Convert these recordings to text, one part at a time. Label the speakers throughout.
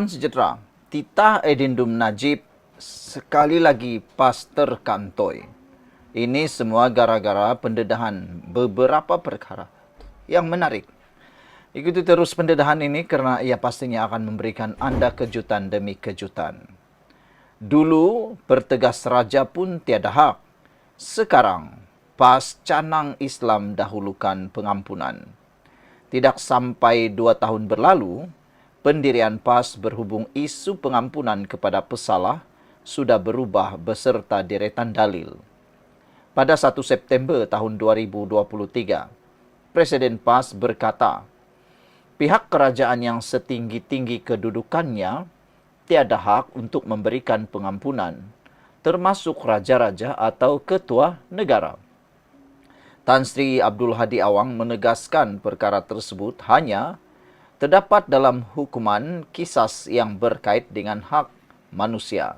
Speaker 1: Sejahtera, titah edendum Najib sekali lagi pas terkantoi. Ini semua gara-gara pendedahan beberapa perkara yang menarik. Ikuti terus pendedahan ini karena ia pastinya akan memberikan Anda kejutan demi kejutan. Dulu bertegas raja pun tiada hak. Sekarang pas canang Islam dahulukan pengampunan. Tidak sampai 2 tahun berlalu, pendirian PAS berhubung isu pengampunan kepada pesalah sudah berubah beserta deretan dalil. Pada 1 September tahun 2023, Presiden PAS berkata, pihak kerajaan yang setinggi-tinggi kedudukannya tiada hak untuk memberikan pengampunan, termasuk raja-raja atau ketua negara. Tan Sri Abdul Hadi Awang menegaskan perkara tersebut hanya terdapat dalam hukuman kisas yang berkait dengan hak manusia.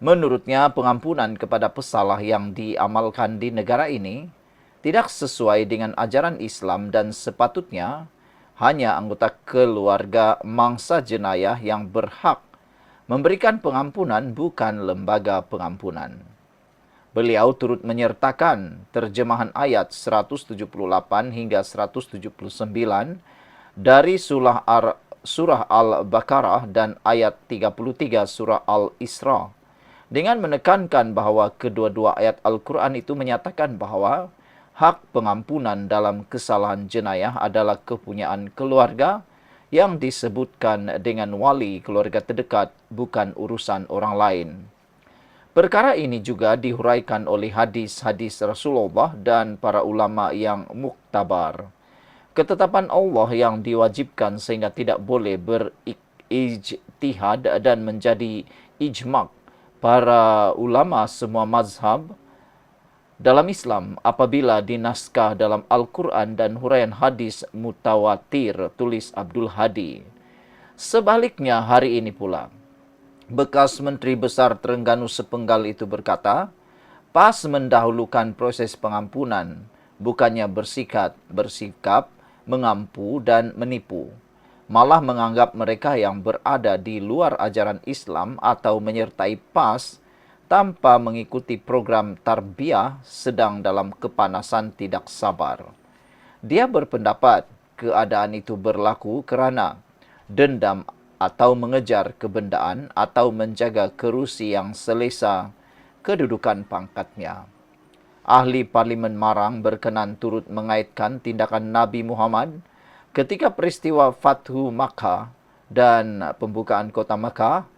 Speaker 1: Menurutnya, pengampunan kepada pesalah yang diamalkan di negara ini tidak sesuai dengan ajaran Islam dan sepatutnya hanya anggota keluarga mangsa jenayah yang berhak memberikan pengampunan, bukan lembaga pengampunan. Beliau turut menyertakan terjemahan ayat 178 hingga 179 dari surah Al-Baqarah dan ayat 33 surah Al-Isra dengan menekankan bahwa kedua-dua ayat Al-Quran itu menyatakan bahwa hak pengampunan dalam kesalahan jenayah adalah kepunyaan keluarga yang disebutkan dengan wali keluarga terdekat, bukan urusan orang lain. Perkara ini juga dihuraikan oleh hadis-hadis Rasulullah dan para ulama yang muktabar. Ketetapan Allah yang diwajibkan sehingga tidak boleh berijtihad dan menjadi ijma' para ulama semua mazhab dalam Islam apabila dinaskah dalam Al-Quran dan huraian hadis mutawatir, tulis Abdul Hadi. Sebaliknya hari ini pula, bekas Menteri Besar Terengganu sepenggal itu berkata, PAS mendahulukan proses pengampunan, bukannya bersikap mengampu dan menipu, malah menganggap mereka yang berada di luar ajaran Islam atau menyertai PAS tanpa mengikuti program tarbiyah sedang dalam kepanasan tidak sabar. Dia berpendapat keadaan itu berlaku kerana dendam atau mengejar kebendaan atau menjaga kerusi yang selesa kedudukan pangkatnya. Ahli Parlimen Marang berkenan turut mengaitkan tindakan Nabi Muhammad ketika peristiwa Fathu Makkah dan pembukaan kota Makkah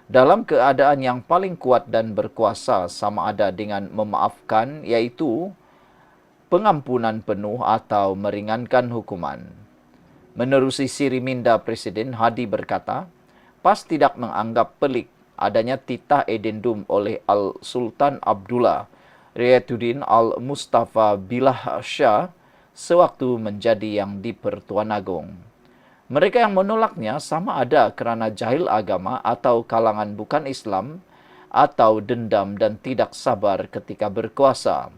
Speaker 1: dalam keadaan yang paling kuat dan berkuasa sama ada dengan memaafkan, iaitu pengampunan penuh atau meringankan hukuman. Menerusi siri minda Presiden, Hadi berkata, PAS tidak menganggap pelik adanya titah edendum oleh Al-Sultan Abdullah Riayatuddin Al-Mustafa Billah Shah sewaktu menjadi yang di-Pertuan Agong. Mereka yang menolaknya sama ada kerana jahil agama atau kalangan bukan Islam atau dendam dan tidak sabar ketika berkuasa.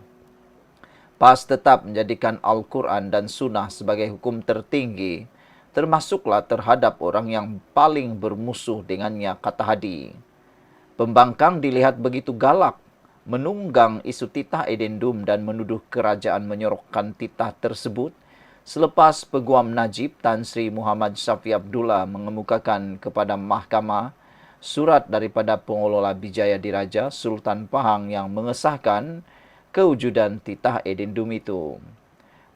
Speaker 1: PAS tetap menjadikan Al-Quran dan Sunnah sebagai hukum tertinggi, termasuklah terhadap orang yang paling bermusuh dengannya, kata Hadi. Pembangkang dilihat begitu galak, menunggang isu titah edendum dan menuduh kerajaan menyorokkan titah tersebut selepas Peguam Najib Tan Sri Muhammad Syafi Abdullah mengemukakan kepada mahkamah surat daripada pengelola Bijaya Diraja Sultan Pahang yang mengesahkan kewujudan titah edendum itu.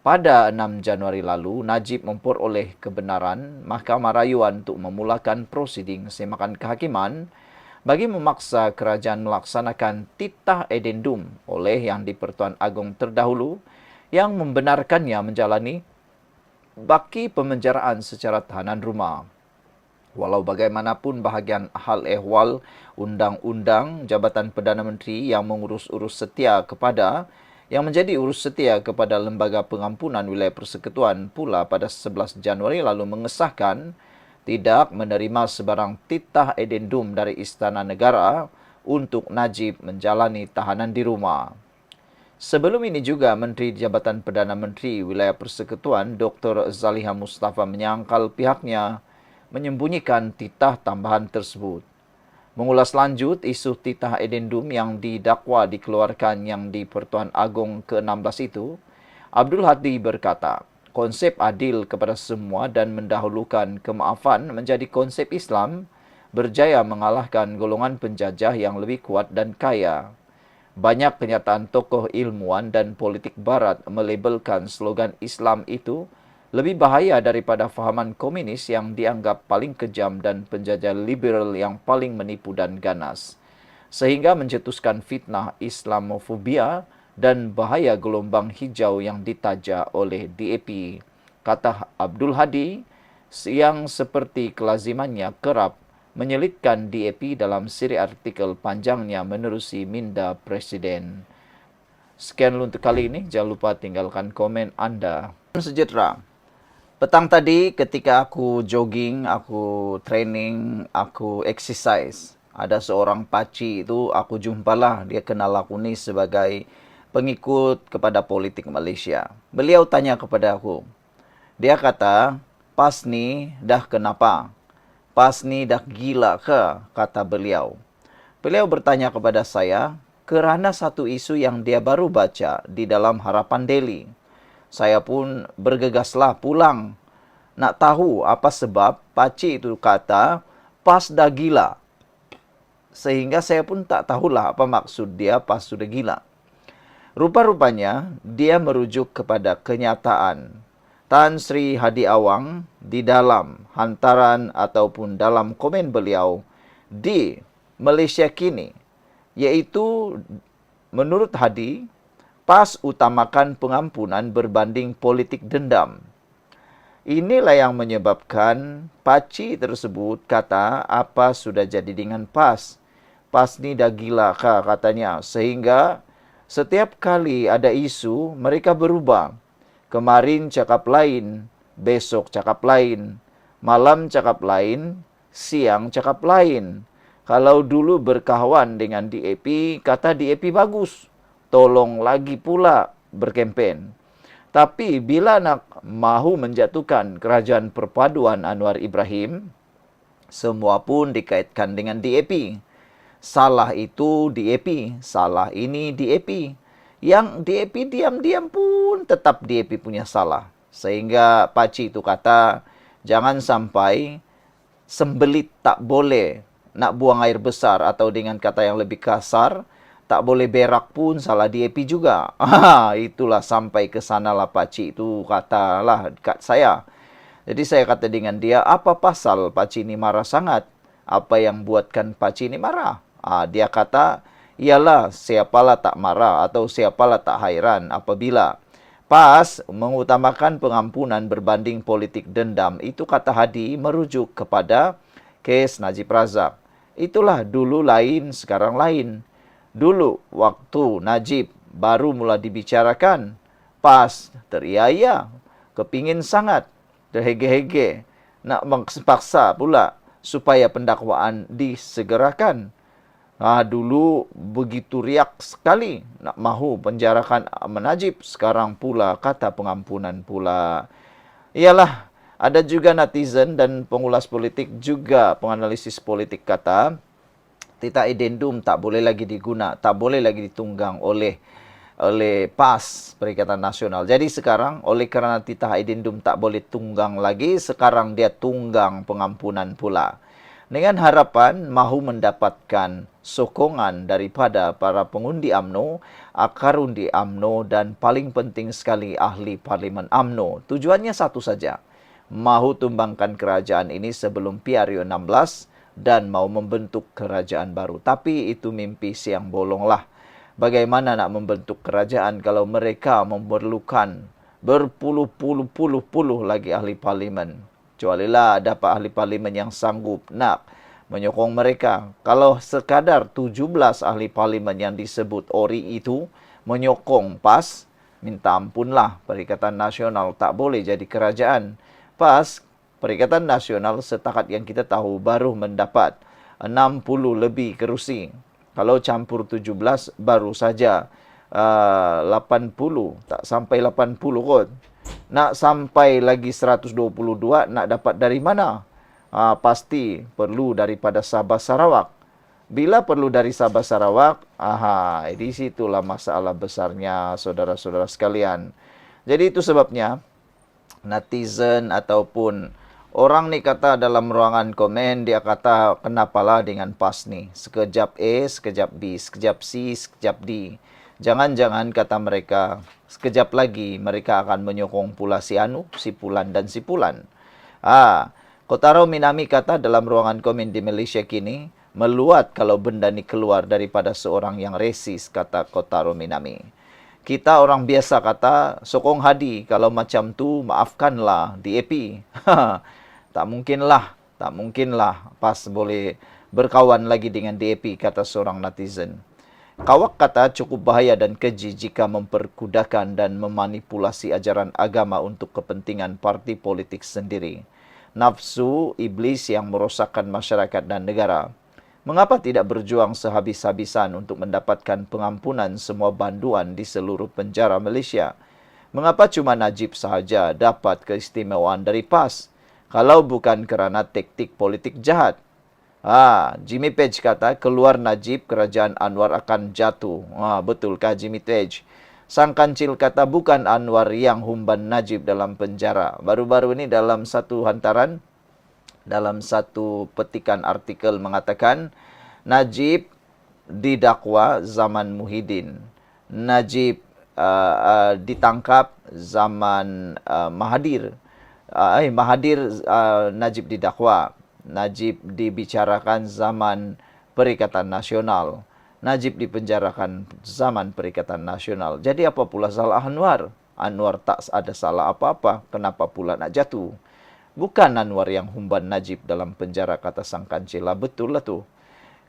Speaker 1: Pada 6 Januari lalu, Najib memperoleh kebenaran Mahkamah Rayuan untuk memulakan prosiding semakan kehakiman bagi memaksa kerajaan melaksanakan titah edendum oleh Yang di-Pertuan Agong terdahulu yang membenarkannya menjalani baki pemenjaraan secara tahanan rumah. Walau bagaimanapun bahagian hal ehwal undang-undang Jabatan Perdana Menteri yang mengurus-urus setia kepada yang menjadi urus setia kepada Lembaga Pengampunan Wilayah Persekutuan pula pada 11 Januari lalu mengesahkan tidak menerima sebarang titah edendum dari Istana Negara untuk Najib menjalani tahanan di rumah. Sebelum ini juga Menteri Jabatan Perdana Menteri Wilayah Persekutuan Dr. Zaliha Mustafa menyangkal pihaknya menyembunyikan titah tambahan tersebut. Mengulas lanjut isu titah edendum yang didakwa dikeluarkan yang di Pertuan Agong ke-16 itu, Abdul Hadi berkata, konsep adil kepada semua dan mendahulukan kemaafan menjadi konsep Islam berjaya mengalahkan golongan penjajah yang lebih kuat dan kaya. Banyak kenyataan tokoh ilmuwan dan politik barat melabelkan slogan Islam itu lebih bahaya daripada fahaman komunis yang dianggap paling kejam dan penjajah liberal yang paling menipu dan ganas, sehingga mencetuskan fitnah Islamofobia dan bahaya gelombang hijau yang ditaja oleh DAP, kata Abdul Hadi, yang seperti kelazimannya kerap menyelitkan DAP dalam siri artikel panjangnya menerusi minda Presiden. Sekian untuk kali ini, jangan lupa tinggalkan komen Anda. Sejahtera. Petang tadi ketika aku jogging, aku training, aku exercise, ada seorang paci itu aku jumpalah, dia kenal aku ni sebagai pengikut kepada politik Malaysia. Beliau tanya kepada aku, dia kata, PAS ni dah kenapa? PAS ni dah gila ke? Kata beliau. Beliau bertanya kepada saya kerana satu isu yang dia baru baca di dalam Harapan Daily. Saya pun bergegaslah pulang. Nak tahu apa sebab pakcik itu kata PAS dah gila. Sehingga saya pun tak tahulah apa maksud dia PAS sudah gila. Rupa-rupanya dia merujuk kepada kenyataan Tan Sri Hadi Awang di dalam hantaran ataupun dalam komen beliau di Malaysia kini, iaitu menurut Hadi, PAS utamakan pengampunan berbanding politik dendam. Inilah yang menyebabkan pakcik tersebut kata apa sudah jadi dengan PAS. PAS ni dah gila kah katanya, sehingga setiap kali ada isu mereka berubah. Kemarin cakap lain, besok cakap lain, malam cakap lain, siang cakap lain. Kalau dulu berkawan dengan DAP, kata DAP bagus, tolong lagi pula berkempen. Tapi bila nak mahu menjatuhkan kerajaan perpaduan Anwar Ibrahim, semua pun dikaitkan dengan DAP. Salah itu DAP, salah ini DAP. Yang DAP diam-diam pun tetap DAP punya salah. Sehingga pakcik itu kata, jangan sampai sembelit tak boleh nak buang air besar, atau dengan kata yang lebih kasar, tak boleh berak pun salah DAP juga. Itulah sampai ke sanalah pakcik itu katalah dekat saya. Jadi saya kata dengan dia, apa pasal pakcik ini marah sangat? Apa yang buatkan pakcik ini marah? Dia kata, ialah siapalah tak marah atau siapalah tak hairan apabila PAS mengutamakan pengampunan berbanding politik dendam. Itu kata Hadi merujuk kepada kes Najib Razak. Itulah dulu lain, sekarang lain. Dulu waktu Najib baru mula dibicarakan, PAS teriaya, kepingin sangat, terhege-hege, nak paksa pula supaya pendakwaan disegerakan. Dulu begitu riak sekali nak mahu penjarakan Najib, sekarang pula kata pengampunan pula. Ialah, ada juga netizen dan pengulas politik juga penganalisis politik kata titah edendum tak boleh lagi diguna, tak boleh lagi ditunggang oleh PAS, Perikatan Nasional. Jadi sekarang oleh kerana titah edendum tak boleh tunggang lagi, sekarang dia tunggang pengampunan pula. Dengan harapan mahu mendapatkan sokongan daripada para pengundi UMNO, akar undi UMNO dan paling penting sekali ahli Parlimen UMNO. Tujuannya satu saja, mahu tumbangkan kerajaan ini sebelum PRU 16 dan mau membentuk kerajaan baru. Tapi itu mimpi siang bolonglah. Bagaimana nak membentuk kerajaan kalau mereka memerlukan berpuluh-puluh lagi ahli parlimen? Kecualilah dapat ahli parlimen yang sanggup nak menyokong mereka. Kalau sekadar 17 ahli parlimen yang disebut ORI itu menyokong PAS, minta ampunlah, Perikatan Nasional tak boleh jadi kerajaan. PAS, Perikatan Nasional setakat yang kita tahu baru mendapat 60 lebih kerusi. Kalau campur 17 baru saja 80, tak sampai 80 kot. Nak sampai lagi 122 nak dapat dari mana? Pasti perlu daripada Sabah Sarawak. Bila perlu dari Sabah Sarawak, di situlah masalah besarnya saudara-saudara sekalian. Jadi itu sebabnya netizen ataupun orang nih kata dalam ruangan komen, dia kata kenapalah dengan PAS nih. Sekejap A, sekejap B, sekejap C, sekejap D. Jangan-jangan kata mereka, sekejap lagi mereka akan menyokong pula si Anu, si Pulan dan si Pulan. Kotaro Minami kata dalam ruangan komen di Malaysia kini, meluat kalau benda ni keluar daripada seorang yang resis, kata Kotaro Minami. Kita orang biasa kata, sokong hadi, kalau macam tu maafkanlah DAP. Tak mungkinlah PAS boleh berkawan lagi dengan DAP, kata seorang netizen. Kawak kata cukup bahaya dan keji jika memperkudakan dan memanipulasi ajaran agama untuk kepentingan parti politik sendiri. Nafsu iblis yang merosakkan masyarakat dan negara. Mengapa tidak berjuang sehabis-habisan untuk mendapatkan pengampunan semua banduan di seluruh penjara Malaysia? Mengapa cuma Najib sahaja dapat keistimewaan dari PAS? Kalau bukan kerana taktik politik jahat. Jimmy Page kata, keluar Najib, kerajaan Anwar akan jatuh. Betulkah Jimmy Page? Sang Kancil kata, bukan Anwar yang humban Najib dalam penjara. Baru-baru ini dalam satu hantaran, dalam satu petikan artikel mengatakan, Najib didakwa zaman Muhyiddin. Najib ditangkap zaman Mahathir. Najib didakwa. Najib dibicarakan zaman Perikatan Nasional. Najib dipenjarakan zaman Perikatan Nasional. Jadi apa pula salah Anwar? Anwar tak ada salah apa-apa. Kenapa pula nak jatuh? Bukan Anwar yang humban Najib dalam penjara, kata sang kancila. Betul lah tu.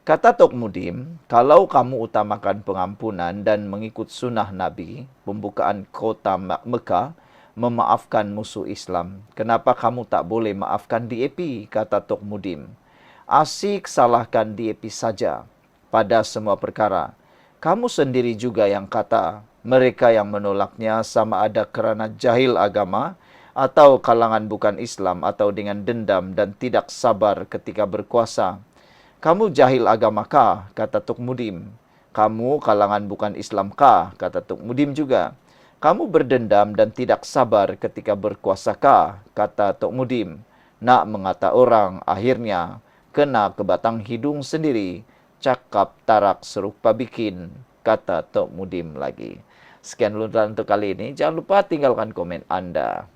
Speaker 1: Kata Tok Mudim, kalau kamu utamakan pengampunan dan mengikut sunnah Nabi, pembukaan kota Mekah, memaafkan musuh Islam, kenapa kamu tak boleh maafkan DAP, kata Tok Mudim. Asyik salahkan DAP saja pada semua perkara. Kamu sendiri juga yang kata, mereka yang menolaknya sama ada kerana jahil agama, atau kalangan bukan Islam, atau dengan dendam dan tidak sabar ketika berkuasa. Kamu jahil agama kah? Kata Tok Mudim. Kamu kalangan bukan Islam kah? Kata Tok Mudim juga. Kamu berdendam dan tidak sabar ketika berkuasa kah? Kata Tok Mudim. Nak mengata orang, akhirnya kena ke batang hidung sendiri. Cakap tarak serupa bikin, kata Tok Mudim lagi. Sekian dulu untuk kali ini. Jangan lupa tinggalkan komen Anda.